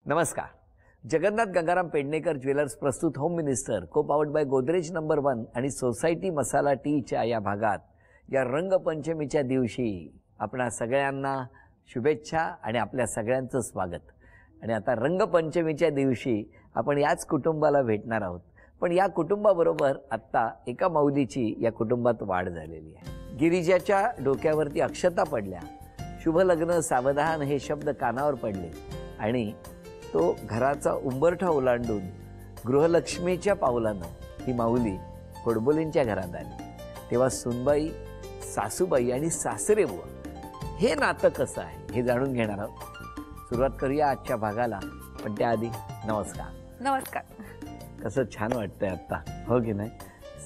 नमस्कार. जगन्नाथ गंगाराम पेडणेकर ज्वेलर्स प्रस्तुत home minister को पावर्ड बाय गोदरेज नंबर 1 आणि सोसायटी मसाला टीच्या या भागात या रंगपंचमीच्या दिवशी आपणा सगळ्यांना शुभेच्छा आणि आपल्या सगळ्यांचं स्वागत. आणि आता रंगपंचमीच्या दिवशी आपण याच कुटुंबाला भेटणार आहोत. पण या कुटुंबाबरोबर आत्ता एका माऊलीची या कुटुंबात वाढ झालेली आहे. गिरिजाच्या डोक्यावरती अक्षता पडल्या. शुभ लग्न सावधान हे शब्द कानावर पडले आणि तो घराचा उंबरठा ओलांडून गृहलक्ष्मीच्या पावलानं ही माऊली खोडबोलींच्या घरात आली. तेव्हा सुनबाई, सासूबाई आणि सासरेबुवा हे नातं कसं आहे हे जाणून घेणार आहोत. सुरुवात करूया आजच्या भागाला. पण त्याआधी नमस्कार. नमस्कार. कसं छान वाटतंय आत्ता, हो की नाही?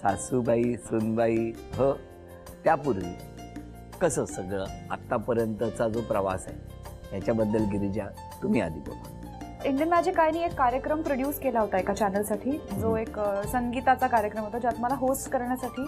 सासूबाई, सुनबाई, हो. त्यापूर्वी कसं सगळं आत्तापर्यंतचा जो प्रवास आहे याच्याबद्दल गिरिजा तुम्ही आधी बोला. इंडियन मॅजिक आयनी एक कार्यक्रम प्रोड्यूस केला होता एका चॅनलसाठी, जो एक संगीताचा कार्यक्रम होता, ज्यात मला होस्ट करण्यासाठी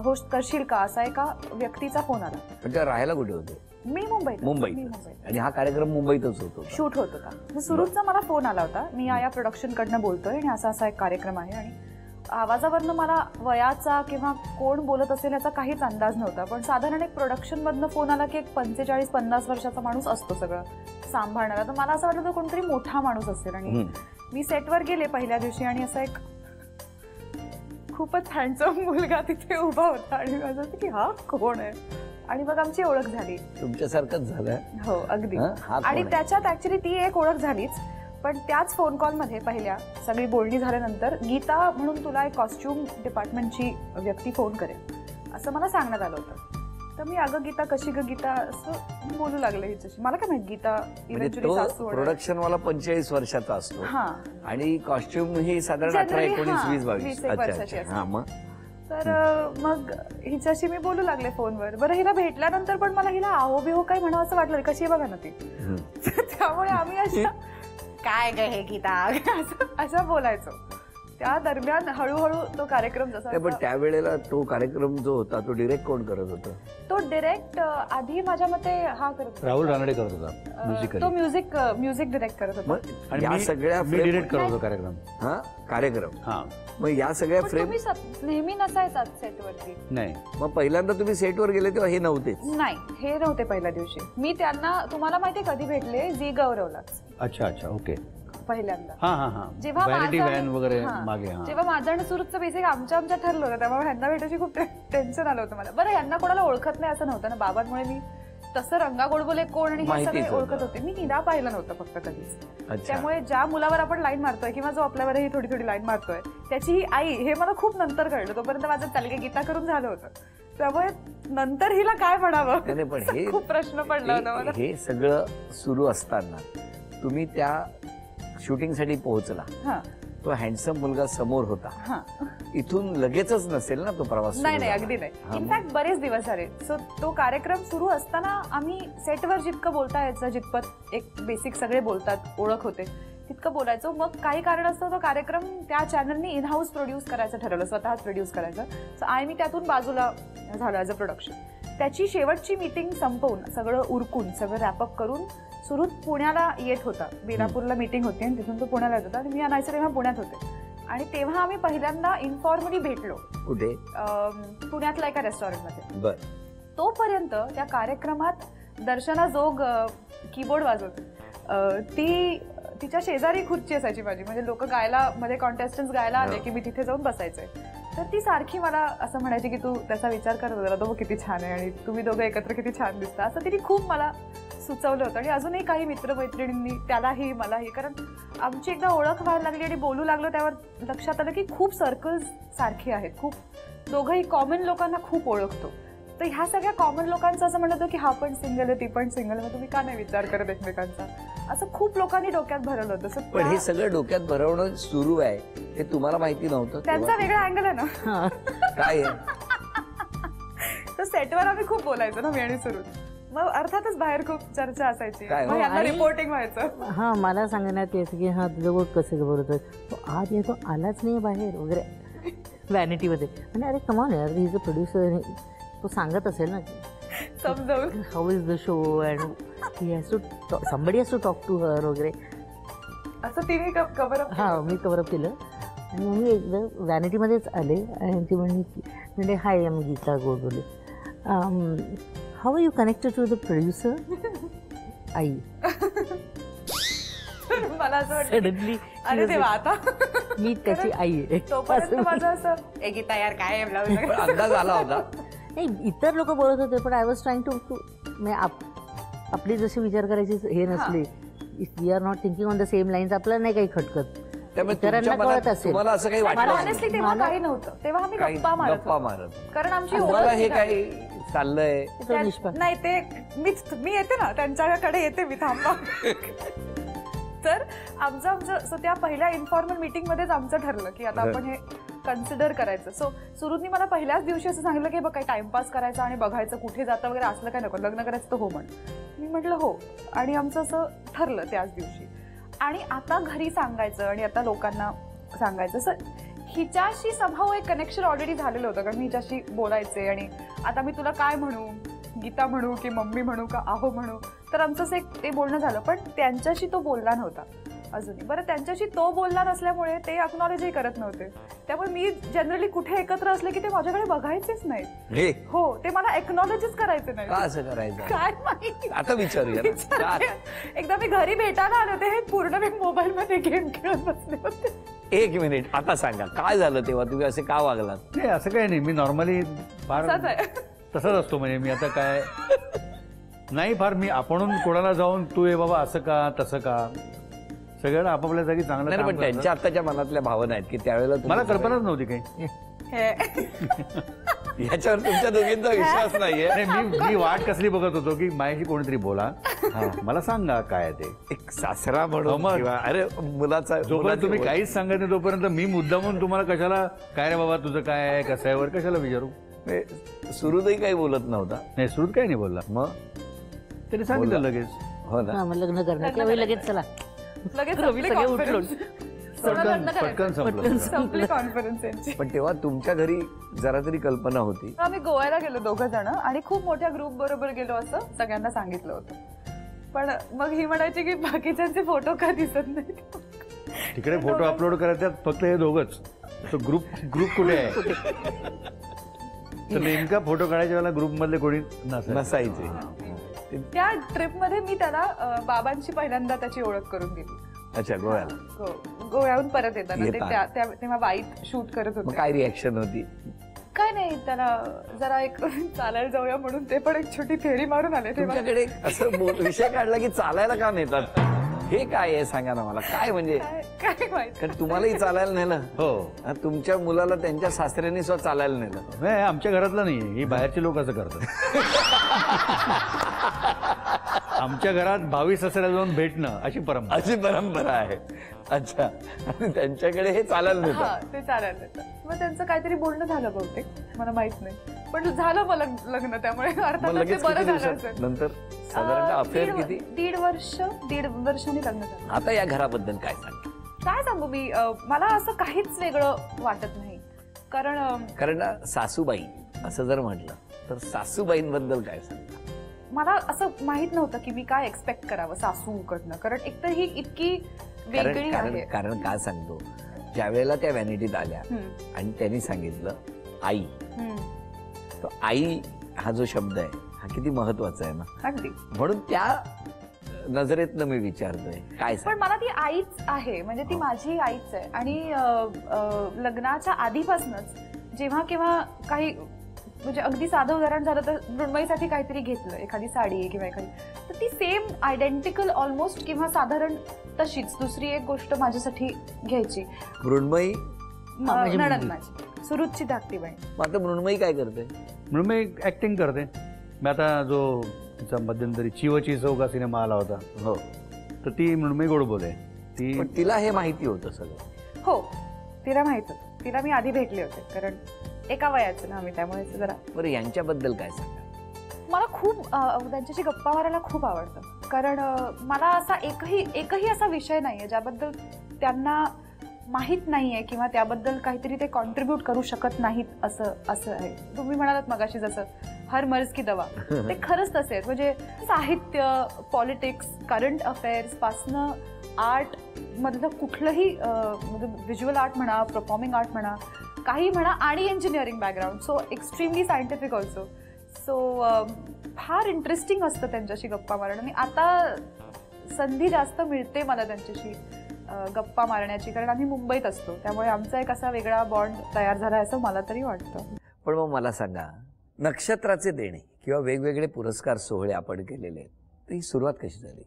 होस्ट करशील का असा एका व्यक्तीचा फोन आला. म्हणजे राहायला कुठे होते? मी मुंबईत. आणि हा कार्यक्रम मुंबईतच होतो, शूट होत होता. सुरूचा मला फोन आला होता, मी या प्रोडक्शन कडनं बोलतोय आणि असा असा एक कार्यक्रम आहे. आणि आवाजावरनं मला वयाचा किंवा कोण बोलत असेल याचा काहीच अंदाज नव्हता. पण साधारण एक प्रोडक्शन मधनं फोन आला की एक 45-50 वर्षाचा माणूस असतो सगळं सांभाळणारा. तर मला असं वाटलं कोणतरी मोठा माणूस असेल. आणि मी सेटवर गेले पहिल्या दिवशी आणि असा एक खूपच हँडसम मुलगा तिथे उभा होता आणि माझं होतं की हा कोण आहे. आणि मग आमची ओळख झाली. तुमच्यासारखंच झालं. हो अगदी. आणि त्याच्यात ऍक्च्युली ती एक ओळख झालीच. पण त्याच फोन कॉलमध्ये पहिल्या सगळी बोलणी झाल्यानंतर गीता म्हणून तुला एक कॉस्ट्युम डिपार्टमेंटची व्यक्ती फोन करेल असं मला सांगण्यात आलं होतं. तर मी अगं गीता कशी ग गीता असं बोलू लागले हिच्याशी. मला काय माहित गीता इव्हेंच्युअली सासू प्रोडक्शन वाला 45 वर्षाचा असतो. हा. आणि कॉस्ट्युम ही साधारण 18, 19, 20, 22 वर्षाची असते. हा. मग तर मग हिच्याशी मी बोलू लागले फोनवर. बरं हिला भेटल्यानंतर पण मला हिला आहो बिहो काय म्हणावं असं वाटलं. कशी बघा ना ती. त्यामुळे आम्ही अशा काय ग हे गीता असं बोलायचो. त्या दरम्यान हळूहळू तो कार्यक्रम जसा. पण त्यावेळेला तो कार्यक्रम जो होता तो डिरेक्ट कोण करत होता? तो डिरेक्ट आधी माझ्या मते हा करत राहुल रानडे करत होता. तो म्युझिक डिरेक्ट करत होता. आणि या सगळ्या डिरेक्ट करत होतो कार्यक्रम. हा कार्यक्रम. हा. मग या सगळ्या फ्रेम नेहमी नसायचा सेटवरती. नाही. मग पहिल्यांदा तुम्ही सेटवर गेले तेव्हा हे नव्हते? नाही, हे नव्हते पहिल्या दिवशी. मी त्यांना तुम्हाला माहिती कधी भेटले? झी गौरवला. अच्छा अच्छा. ओके. पहिल्यांदा. हा हा हा. जेव्हा वगैरे मागे. जेव्हा माझं आणि सुरतचं बेसिक आमच्या ठरलं होतं, त्यामुळे ह्यांना भेटायची खूप टेन्शन आलं होतं मला. बरं ह्यांना कोणाला ओळखत नाही असं नव्हतं ना. बाबांमुळे मी तसं रंगा गोडबोले कोण आणि हे सगळे ओळखत होते. मी हिरा पाहिलं नव्हतं फक्त कधीच. त्यामुळे ज्या मुलावर आपण लाईन मारतोय किंवा जो आपल्यावरही थोडी थोडी लाईन मारतोय त्याची ही आई हे मला खूप नंतर कळलं. तोपर्यंत माझं तलगे गीता करून झालं होतं. त्यामुळे नंतर हिला काय म्हणावं पण हे खूप प्रश्न पडला होता मला. हे सगळं सुरू असताना तुम्ही त्या शूटिंगसाठी पोहोचला. तो हँडसम मुलगा समोर होता. इथून लगेचच नसेल ना तो प्रवास? नाही, अगदी नाही. इनफॅक्ट बरेच दिवस झाले. सो तो कार्यक्रम सुरू असताना आम्ही सेटवर जितकं बोलता यायचं, जितपत एक बेसिक सगळे बोलतात, ओळख होते, तितकं बोलायचो. मग काही कारण असतं तो कार्यक्रम त्या चॅनलनी इन हाऊस प्रोड्यूस करायचं ठरवलं, स्वतःच प्रोड्यूस करायचं. सो मी त्यातून बाजूला झालो ॲज अ प्रोडक्शन. त्याची शेवटची मीटिंग संपवून सगळं उरकून सगळं रॅपअप करून सुरू पुण्याला येत होता. बेलापूरला मीटिंग होती आणि तिथून तो पुण्याला येत होता आणि मी अनायचं तेव्हा पुण्यात होते. आणि तेव्हा आम्ही पहिल्यांदा इन्फॉर्मली भेटलो. कुठे? पुण्यातल्या एका रेस्टॉरंटमध्ये. बरं. तोपर्यंत त्या कार्यक्रमात दर्शना जोग कीबोर्ड वाजवते. तिच्या शेजारी खुर्ची असायची माझी. म्हणजे लोक गायला मध्ये कॉन्टेस्टंट्स गायला आले की मी तिथे जाऊन बसायचे. तर ती सारखी मला असं म्हणायची की तू त्याचा विचार करत होता, तो किती छान आहे आणि तुम्ही दोघं एकत्र किती छान दिसता. असं तिने खूप मला सुचवलं होतं. आणि अजूनही काही मित्रमैत्रिणींनी त्यालाही मलाही, कारण आमची एकदा ओळख व्हायला लागली आणि बोलू लागलो त्यावर लक्षात आलं की खूप सर्कल्स सारखी आहेत. खूप दोघंही कॉमन लोकांना खूप ओळखतो. तर ह्या सगळ्या कॉमन लोकांचं असं म्हणलं होतं की हा पण सिंगल आहे, ती पण सिंगल आहे, मग तुम्ही का नाही विचार करत एकमेकांचा, असं खूप लोकांनी डोक्यात भरवलं होतं. पण हे सगळं डोक्यात भरवणं सुरू आहे हे तुम्हाला माहिती नव्हतं? त्यांचा वेगळा अँगल आहे ना. काय तर सेटवर आम्ही खूप बोलायचो ना, मी आणि सुरू. मग अर्थातच बाहेर खूप चर्चा असायची, रिपोर्टिंग व्हायचं. हा, मला सांगण्यात यायचं की हा तुझं कसं बोलतोय, तो आज येतो आलाच नाही बाहेर वगैरे व्हॅनिटीमध्ये. आणि अरे कमाल यार, ही जो प्रोड्युसर तो सांगत असेल ना समजावून how is the show and he has to somebody has to talk to her वगैरे. असं तिने कव्हर अप हां मी कव्हरअप केलं आणि मग मी एकदा व्हॅनिटीमध्येच आले आणि ती म्हणजे हाय आम्ही Geeta Godbole how are you connected to the producer I मला असं वाटतं सडनली अरे देवा आता मी त्याची आई आहे तोपर्यंत माझं असं ए गीता यार काय आहे ब्लाऊज पण अंदाज आला होता. नाही इतर लोक बोलत होते पण आय वॉज ट्राईंग टू आपली जशी विचार करायची हे नसली if we are not thinking on the same lines आपल्याला नाही काही खटकत त्यामुळे इतरांना तुमच्या मनात कळत असेल. तुम्हाला असं काही मला वाटलं ऑनेस्टली तेव्हा काही नव्हतं तेव्हा आम्ही काही गप्पा मारत गप्पा होतो. मारत कारण आमची तुम्हाला ओळख हे झाली. काही चाललंय तो निष्पा- नाही ते मी येते ना त्यांच्याकडे येते मी थांबा तर आमचं सो त्या पहिल्या इन्फॉर्मल मीटिंग मध्येच आमचं ठरलं की आता आपण हे कन्सिडर करायचं. सो सुरुवाती मला पहिल्याच दिवशी असं सांगितलं की बघ काही टाइमपास करायचा आणि बघायचं कुठे जातं वगैरे असलं काय नको लग्न करायचं तर हो म्हण. मी म्हटलं हो आणि आमचं असं ठरलं त्याच दिवशी. आणि आता घरी सांगायचं आणि आता लोकांना सांगायचं असं हिच्याशी संभाव एक कनेक्शन ऑलरेडी झालेलं होतं कारण मी हिच्याशी बोलायचे आणि आता मी तुला काय म्हणू गीता म्हणू की मम्मी म्हणू का आहो म्हणू तर आमचं असं एक ते बोलणं झालं. पण त्यांच्याशी तो बोलला नव्हता अजूनही. बरं त्यांच्याशी तो बोलला नसल्यामुळे ते अक्नॉलेजही करत नव्हते. त्यामुळे मी जनरली कुठे एकत्र असले की ते माझ्याकडे बघायचेच नाहीत. हे हो ते मला एक्नॉलेजच करायचे नाही. का असं करायचं काय माहिती आता विचारूया ना. विचारते. एकदा मी घरी भेटायला आले होते हे पूर्ण मी मोबाईल मध्ये गेम खेळत बसले होते. एक मिनिट आता सांगा काय झालं तेव्हा तुम्ही असे का वागलात. नाही असं काही नाही मी नॉर्मली फार असंच आहे. तसंच असतो म्हणजे मी आता काय नाही फार मी आपण कोणाला जाऊन तू हे बाबा असं का तसं का सगळ्यांना आपापल्या जागी चांगलं नाही काम पण करतात. त्यांच्या आत्ताच्या मनातल्या भावना आहेत की त्यावेळेला तुम्ही मला कल्पनाच नव्हती काही हे. याच्यावर तुमच्या दोघींचा विश्वास नाहीये. नाही मी वाट कसली बघत होतो की माझ्याशी कोणीतरी बोला मला सांगा काय आहे ते. एक सासरा म्हणून हो मग. किंवा अरे मुलाचा जोपर्यंत तुम्ही काहीच सांगत नाही तोपर्यंत मी मुद्दामून तुम्हाला कशाला काय रे बाबा तुझं काय आहे कसं आहे वर कशाला विचारू. सुरुतही काही बोलत नव्हता नाही सुरू काही नाही बोलला मग तरी सांगितलं बोला. लगेच हो ना. हां मग लग्न करणार त्यावेळी लगेच चला लगेच रवी संपली सगळे conference. सोनं लग्न पटकन करायचं. संपलं संपली कॉन्फरन्स यांची. पण तेव्हा तुमच्या घरी जरा तरी कल्पना होती. आम्ही गोव्याला गेलो दोघं जण आणि खूप मोठ्या ग्रुप बरोबर गेलो असं सगळ्यांना सांगितलं होतं. पण मग ही म्हणायची की बाकीच्यांचे फोटो का दिसत नाही. तिकडे फोटो अपलोड करायचे फक्त हे दोघंच तो ग्रुप कुठे आहे तर नेमका फोटो काढायच्या वेळेला ग्रुप मधले कोणी नसायचे. त्या ट्रिप मध्ये मी त्याला बाबांशी पहिल्यांदा त्याची ओळख करून दिली. अच्छा गोव्याला. गोव्याहून परत येताना ते येताना. तेव्हा वाईट शूट करत मग होते. काय रिॲक्शन होती. काय नाही त्याला जरा एक चालायला जाऊया म्हणून ते पण एक छोटी फेरी मारून आले तेव्हा. तुमच्याकडे असं विषय काढला की चालायला का नेतात हे काय आहे सांगा ना मला काय म्हणजे. काय माहित. कारण तुम्हालाही चालायला नेलं हो आणि तुमच्या मुलाला त्यांच्या सासऱ्यांनी स्वतः चालायला नेलं. नाही आमच्या घरातलं नाहीये ही बाहेरची लोक असं करतात आमच्या घरात भावी सासऱ्याला जाऊन भेटणं अशी परंपरा अशी परंपरा आहे. अच्छा आणि त्यांच्याकडे हे चालायला हा नेतात. ते चालायला देतात. मग त्यांचं काहीतरी बोलणं झालं बहुतेक मला माहित नाही पण झालं मला लग्न त्यामुळे मग अर्थात ते लगेच बरं किती झालं दिवसात असेल. नंतर साधारणतः अफेअर किती. दीड वर्षांनी लग्न झालं. आता या घराबद्दल काय सांग. काय सांगू मी मला असं काहीच वेगळं वाटत नाही कारण सासूबाई असं जर म्हटलं तर सासूबाईंबद्दल काय सांगता. मला असं माहित नव्हतं की मी काय एक्सपेक्ट करावं सासूकडनं कारण एकतर ही इतकी वेगळी आहे. कारण काय सांगतो ज्या वेळेला त्या व्हॅनिटीत आल्या आणि त्यांनी सांगितलं आई तो आई हा जो शब्द आहे हा किती महत्वाचा आहे ना. अगदी म्हणून त्या नजरेतनं मी विचारतोय काय पण मला ती आईच आहे म्हणजे ती माझी आईच आहे. आणि लग्नाच्या आधीपासूनच जेव्हा केव्हा काही म्हणजे अगदी साधं उदाहरण झालं तर मृण्मयीसाठी काहीतरी घेतलं एखादी साडी किंवा एखादी तर ती सेम आयडेंटिकल ऑलमोस्ट किंवा साधारण तशीच दुसरी एक गोष्ट माझ्यासाठी घ्यायची. मृण्मयी माझी नणंद मुलगी. माझी सुरुचची धाकटी बहीण. मग आता मृण्मयी काय करते. म्हणून मी ऍक्टिंग करते. मी आता जो तिचा मध्यंतरी चिवची चौका सिनेमा आला होता हो तर ती मृण्मयी गोडबोले ती पण तिला हे माहिती होतं सगळं. हो तिला माहित होतं. तिला मी आधी भेटले होते कारण एका वयाचं ना आम्ही त्यामुळे जरा. बरं यांच्याबद्दल काय सांगा. मला खूप त्यांच्याशी गप्पा मारायला खूप आवडतं कारण मला असा एकही असा विषय नाहीये ज्याबद्दल त्यांना माहीत नाहीये किंवा त्याबद्दल काहीतरी ते कॉन्ट्रीब्यूट करू शकत नाहीत असं आहे. तुम्ही म्हणालात मगाशी जसं हर मर्ज की दवा ते खरंच तसे आहेत. म्हणजे साहित्य पॉलिटिक्स करंट अफेअर्स पासनं आर्ट मधलं कुठलंही म्हणजे व्हिज्युअल आर्ट म्हणा, परफॉर्मिंग आर्ट म्हणा, काही म्हणा, आणि engineering background, so extremely scientific also. So फार इंटरेस्टिंग असतं त्यांच्याशी गप्पा मारणं. आणि आता संधी जास्त मिळते मला त्यांच्याशी गप्पा मारण्याची, कारण आम्ही मुंबईत असतो, त्यामुळे आमचा एक असा वेगळा बॉन्ड तयार झाला असं मला तरी वाटतं. पण मग मला सांगा, नक्षत्राचे देणे किंवा वेगवेगळे पुरस्कार सोहळे आपण केलेले आहेत, तर ही सुरुवात कशी झाली?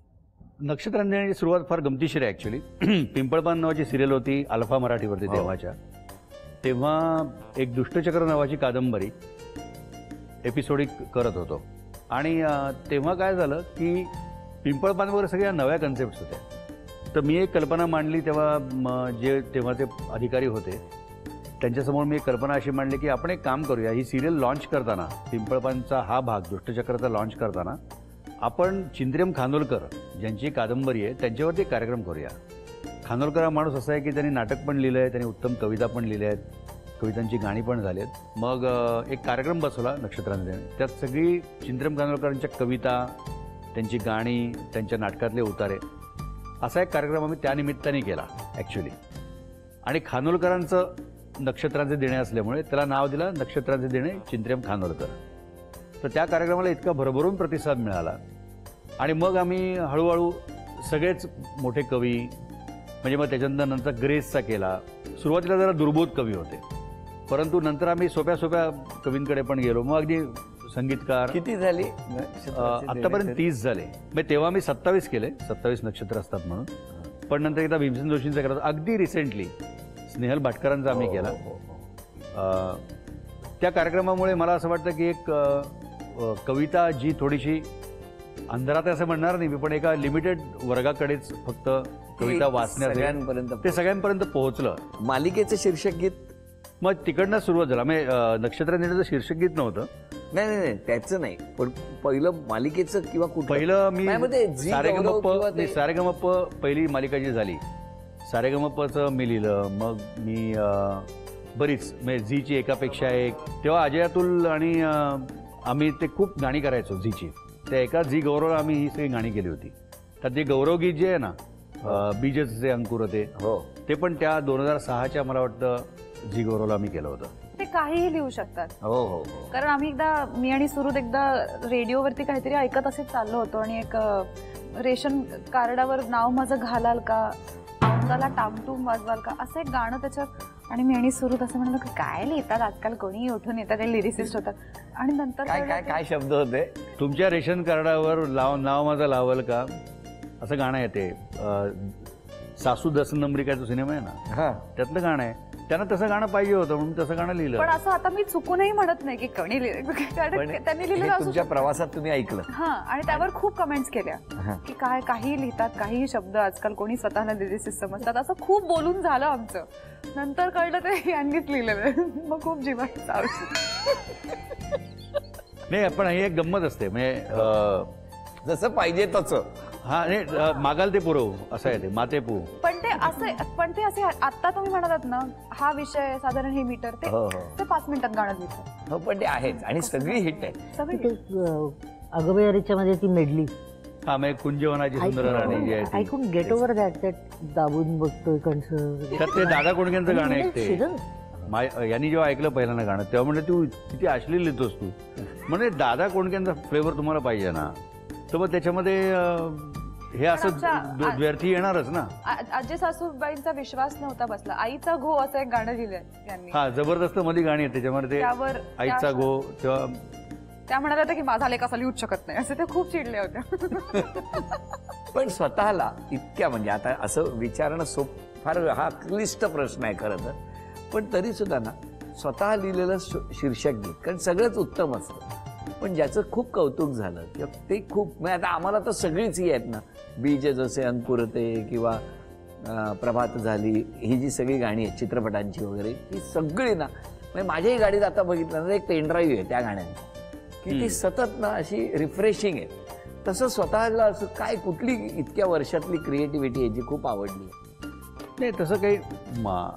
नक्षत्रांनी देण्याची सुरुवात फार गमतीशीर आहे ॲक्च्युली. पिंपळपान नावाची सिरियल होती अल्फा मराठीवरती तेव्हाच्या. तेव्हा एक दुष्टचक्र नावाची कादंबरी एपिसोडिक करत होतो. आणि तेव्हा काय झालं की पिंपळपानवर सगळ्या नव्या कन्सेप्ट्स होत्या. तर मी एक कल्पना मांडली. तेव्हा जे तेव्हाचे अधिकारी होते त्यांच्यासमोर मी एक कल्पना अशी मांडली की आपण एक काम करूया, ही सिरियल लॉन्च करताना, पिंपळपानचा हा भाग दुष्टचक्राचा लॉन्च करताना आपण चिंद्रियम खानोलकर ज्यांची कादंबरी आहे त्यांच्यावरती एक कार्यक्रम करूया. खानोलकर हा माणूस असा आहे की त्यांनी नाटक पण लिहिलं आहे, त्यांनी उत्तम कविता पण लिहिल्या आहेत, कवितांची गाणी पण झाली आहेत. मग एक कार्यक्रम बसवला नक्षत्रांनी. त्यात सगळी चिंद्रियम खानोलकरांच्या कविता, त्यांची गाणी, त्यांच्या नाटकातले उतारे, असा एक कार्यक्रम आम्ही त्यानिमित्ताने केला ॲक्च्युली. आणि खानोलकरांचं नक्षत्रांचे देणे असल्यामुळे त्याला नाव दिलं नक्षत्रांचे देणे चिंद्रियम खानोलकर. तर त्या कार्यक्रमाला इतका भरभरून प्रतिसाद मिळाला. आणि मग आम्ही हळूहळू सगळेच मोठे कवी, म्हणजे मग त्याच्यानंतर ग्रेसचा केला. सुरुवातीला जरा दुर्बोध कवी होते, परंतु नंतर आम्ही सोप्या सोप्या कवींकडे पण गेलो. मग अगदी संगीतकार. किती झाली आतापर्यंत 30 झाले. म्हणजे तेव्हा मी 27 केले, 27 नक्षत्र असतात म्हणून. पण नंतर एकदा भीमसेन जोशींचा केला. अगदी रिसेंटली स्नेहल भाटकरांचा आम्ही केला. त्या कार्यक्रमामुळे मला असं वाटतं की एक कविता जी थोडीशी अंधारात असं म्हणणार नाही मी, पण एका लिमिटेड वर्गाकडेच फक्त कविता वाचण्यापर्यंत ते सगळ्यांपर्यंत पोहोचलं. मालिकेचं शीर्षक गीत मग तिकडनं सुरुवात झाला. म्हणजे नक्षत्र देण्याचं शीर्षक गीत नव्हतं. नाही त्याचं नाही, पण पहिलं मालिकेचं किंवा पहिलं मी सारेगमप सारेगमप पहिली मालिका जी झाली, सारेगमपचं मी लिहिलं. मग मी बरीच म्हणजे झीची एकापेक्षा एक, तेव्हा अजय अतुल आणि आम्ही ते खूप गाणी करायचो झीची. त्या एका झी गौरवला आम्ही ही सगळी गाणी केली होती. तर ते गौरव गीत जे आहे ना, बीजचे अंकुर होते, ते पण त्या 2006च्या मला वाटतं झी गौरवला आम्ही केलं होतं. ते काहीही लिहू शकतात. हो. कारण आम्ही एकदा, मी आणि सुरुत एकदा रेडिओवरती काहीतरी ऐकत असेच चाललो होतो, आणि एक रेशन कार्डावर नाव माझं घालाल का, औंदाला टामटूम वाजवाल का, असं एक गाणं त्याच्यात. आणि मी आणि सुरुत असं म्हणलं की काय लिहितात आजकाल, कोणी उठून येतात, ते लिरिसिस्ट होतात. आणि नंतर काय शब्द होते, तुमच्या रेशन कार्डावर नाव माझं लावल का, असं गाणं येते. सासू 10 नंबरी काय तो सिनेमा आहे ना, त्यातलं गाणं आहे. त्यांना तसं गाणं पाहिजे होतं म्हणून तसं गाणं लिहिलं. पण असं आता मी चुकूनही म्हणत नाही की कोणी त्यांनी लिहिलं. तुमच्या प्रवासात तुम्ही ऐकलं. हा, आणि त्यावर खूप कमेंट्स केल्या की काय काही लिहितात, काही शब्द आजकाल कोणी स्वतःला लिरिसिस्ट समजतात, असं खूप बोलून झालं आमचं. नंतर कळलं ते यांनीच लिहिलं. मग खूप जीवाचं नाही. पण ही एक गंमत असते, म्हणजे जसं पाहिजे तसं. हा नाही, मागाल ते पुरव असं आहे ते, माते पू. पण ते असे आता तुम्ही म्हणालात ना, हा विषय साधारण हे मीटर ते 5 मिनिटात गाणं लिहितं. हो, पण ते आहेच. आणि सगळी हिट आहे सगळी. अगबयारीच्या मध्ये ती मेडली, हा म्हणजे कुंजवनाची सुंदर राणी जी आहे, I could get over that दाबून बघतोय त्यात ते दादा कोंडकेंचं गाणं ऐकते. यांनी जेव्हा ऐकलं पहिल्यांदा गाणं तेव्हा म्हणजे तू किती अश्लील लिहितोस तू, म्हणजे दादा कोंडकेंचा फ्लेवर तुम्हाला पाहिजे ना, तर मग त्याच्यामध्ये हे असं द्व्यर्थी येणारच ना. आजी सासूबाईंचा विश्वास नव्हता बसला. आईचा घो असं एक गाणं लिहिलंय यांनी. हा, जबरदस्त मध्ये गाणी आहेत त्याच्यामध्ये. त्यावर आईचा घो, तेव्हा त्या म्हणाल्या होत्या की माझा लेख असा लिहूच शकत नाही, असे ते खूप चिडले होते. पण स्वतःला इतक्या, म्हणजे आता असं विचारणं फार हा क्लिष्ट प्रश्न आहे खरं तर, पण तरी सुद्धा ना स्वतः लिहिलेलं शीर्षक गीत, कारण सगळंच उत्तम असतं, पण ज्याचं खूप कौतुक झालं किंवा ते खूप, म्हणजे आता आम्हाला तर सगळीच ही आहेत ना, बीज जसे अंकुरते किंवा प्रभात झाली, ही जी सगळी गाणी आहेत चित्रपटांची वगैरे, ही सगळी ना, म्हणजे माझ्याही गाडीत आता बघितलं ना एक पेनड्राईव्ह आहे त्या गाण्यांनी, की ती सतत ना अशी रिफ्रेशिंग आहे. तसं स्वतःला असं काय, कुठली इतक्या वर्षातली क्रिएटिव्हिटी आहे जी खूप आवडली? नाही, तसं काही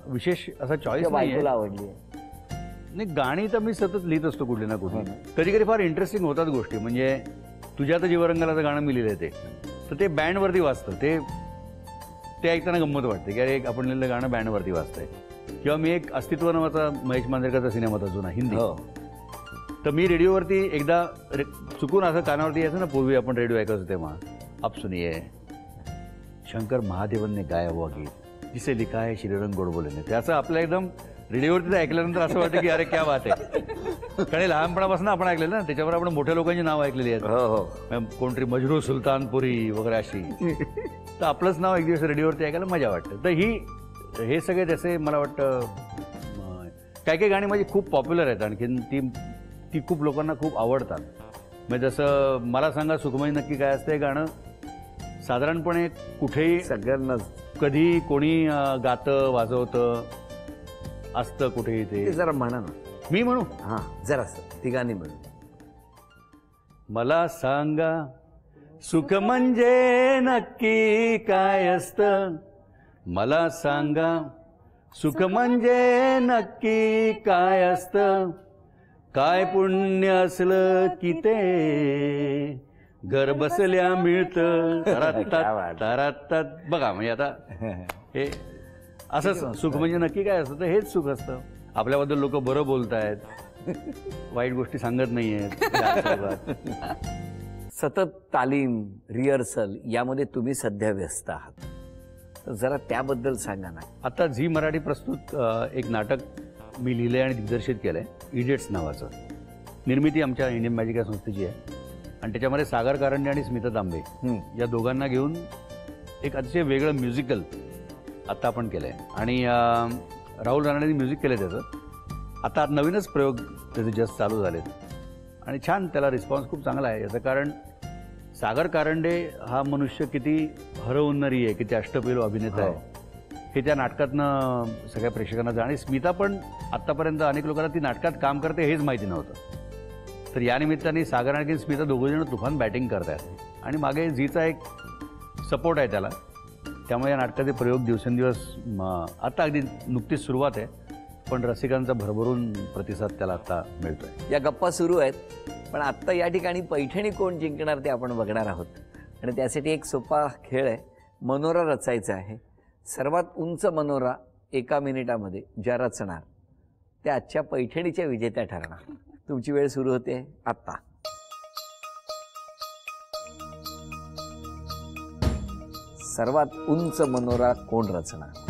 विशेष असा चॉईस बायकोला आवडली आहे. नाही, गाणी तर मी सतत लिहित असतो कुठली ना कुठली. कधी कधी फार इंटरेस्टिंग होतात गोष्टी. म्हणजे तुझ्या तर जीवरंगालाचं गाणं मी लिहिलंय ते, तर ते बँडवरती वाजतं. ते ते ऐकताना गंमत वाटते की अरे एक आपण लिहिलेलं गाणं बँडवरती वाजतंय. किंवा मी एक अस्तित्व नावाचा महेश मांजरेकरचा सिनेमा होता जुना हिंदी, हो तर मी रेडिओवरती एकदा चुकून असं कानावरती यायचं ना, पूर्वी आपण रेडिओ ऐकायचो तेव्हा, आप सुनिये शंकर महादेवन ने गाया हुआ गीत जिसे लिखा है श्रीरंग गोडबोले ने. ते असं आपल्या एकदम रेडिओवरती ऐकल्यानंतर असं वाटतं की अरे क्या बात आहे. कारण लहानपणापासून आपण ऐकलेलं ना, त्याच्यावर आपण मोठ्या लोकांची नावं ऐकलेली आहेत. हो हो कोणतरी मजरू सुलतानपुरी वगैरे अशी, तर आपलंच नाव एक दिवस रेडिओवरती ऐकायला मजा वाटते. तर हे सगळे त्याचे मला वाटतं काही काही गाणी माझी खूप पॉप्युलर आहेत, आणखीन ती खूप लोकांना खूप आवडतात. म्हणजे जसं मला सांगा सुखमय नक्की काय असतं, हे गाणं साधारणपणे कुठेही सगळ्यांनाच कधी कोणी गातं वाजवतं असतं कुठेही. ते जरा म्हणा ना. मी म्हणू, हा जरासं तिघांनी म्हणू. मला सांगा सुख म्हणजे नक्की काय असतं, मला सांगा सुख म्हणजे नक्की काय असतं, काय पुण्य असलं की ते घर बसल्या मिळतं. तारातात बघा, म्हणजे आता हे असंच सुख म्हणजे नक्की काय असतं, तर हेच सुख असतं. आपल्याबद्दल लोक बरं बोलतायत, वाईट गोष्टी सांगत नाहीयेत. सतत तालीम रिहर्सल यामध्ये तुम्ही सध्या व्यस्त आहात, तर जरा त्याबद्दल सांगा ना. आता झी मराठी प्रस्तुत एक नाटक मी लिहिलंय आणि दिग्दर्शित केलंय, इडियट्स नावाचं. निर्मिती आमच्या इंडियन मॅजिक या संस्थेची आहे आणि त्याच्यामध्ये सागर कारंडे आणि स्मिता तांबे या दोघांना घेऊन एक अतिशय वेगळं म्युझिकल आत्ता आपण केलंय. आणि राहुल राणाने म्युझिक केलं त्याचं. आता नवीनच प्रयोग त्याचे जस्ट चालू झालेत आणि छान त्याला रिस्पॉन्स खूप चांगला आहे. याचं कारण सागर कारंडे हा मनुष्य किती हरहुन्नरी आहे, किती अष्टपैलू अभिनेता आहे, हे त्या नाटकातनं सगळ्या प्रेक्षकांना जाणे. स्मिता पण आत्तापर्यंत अनेक लोकांना ती नाटकात काम करते हेच माहिती नव्हतं. तर या निमित्ताने सागर आणि स्मिता दोघंजण तुफान बॅटिंग करतात आणि मागे झीचा एक सपोर्ट आहे त्याला. त्यामुळे या नाटकाचे प्रयोग दिवसेंदिवस आता अगदी नुकतीच सुरुवात आहे, पण रसिकांचा भरभरून प्रतिसाद त्याला आता मिळतोय. या गप्पा सुरू आहेत, पण आत्ता या ठिकाणी पैठणी कोण जिंकणार ते आपण बघणार आहोत. आणि त्यासाठी एक सोपा खेळ आहे, मनोरा रचायचा आहे. सर्वात उंच मनोरा 1 मिनिटामध्ये ज्या रचणार त्या आजच्या पैठणीच्या विजेत्या ठरणार. तुमची वेळ सुरू होते आत्ता. सर्वात उंच मनोरा कोण रचणार?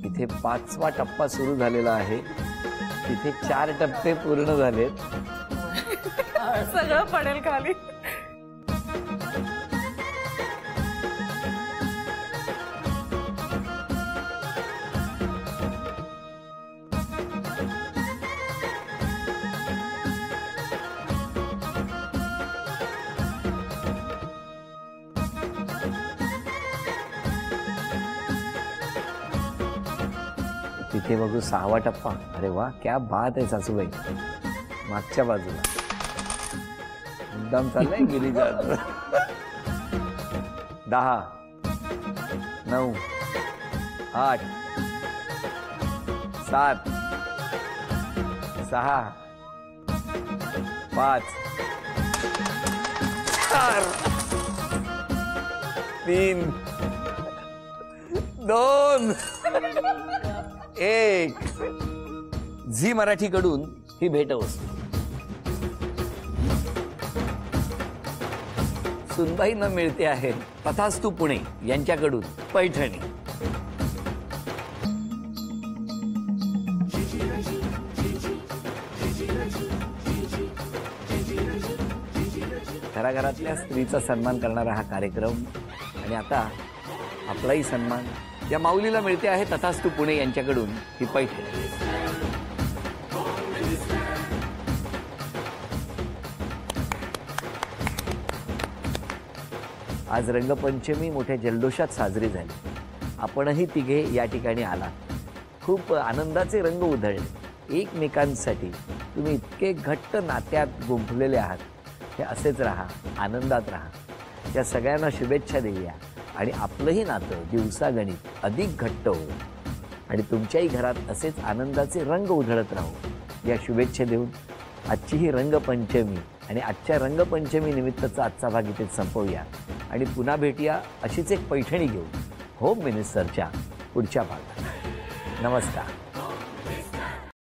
इथे 5वा टप्पा सुरू झालेला आहे, तिथे 4 टप्पे पूर्ण झालेत. सगळं पडेल खाली. तिथे बघू 6वा टप्पा. अरे वा, क्या बात आहे सासूबाई. मागच्या बाजूला मुद्दाम चाललाय गिरीजा. 10 9 8 7 6 5 4 3 2 1. झी मराठीकडून ही भेटवस्तू. सुनबाईंना मिळते आहे तथास्तु पुणे यांच्याकडून पैठणी. घराघरातल्या स्त्रीचा सन्मान करणारा हा कार्यक्रम. आणि आता आपलाही सन्मान या माऊलीला मिळते आहे तथास्तु पुणे यांच्याकडून ही पैठणी. आज रंगपंचमी मोठ्या जल्लोषात साजरी झाली. आपणही तिघे या ठिकाणी आलात. खूप आनंदाचे रंग उधळले एकमेकांसाठी. तुम्ही इतके घट्ट नात्यात गुंफलेले आहात. हे असेच राहा, आनंदात राहा. या सगळ्यांना शुभेच्छा देऊया आणि आपलंही नातं दिवसागणिक अधिक घट्ट हो आणि तुमच्याही घरात असेच आनंदाचे रंग उधळत राहू या शुभेच्छा देऊन आजची ही रंगपंचमी आणि आजच्या रंगपंचमी निमित्तचा आजचा भाग इथेच संपवूया आणि पुन्हा भेटूया अशीच एक पैठणी घेऊन होम मिनिस्टरच्या पुढच्या भागात. नमस्कार.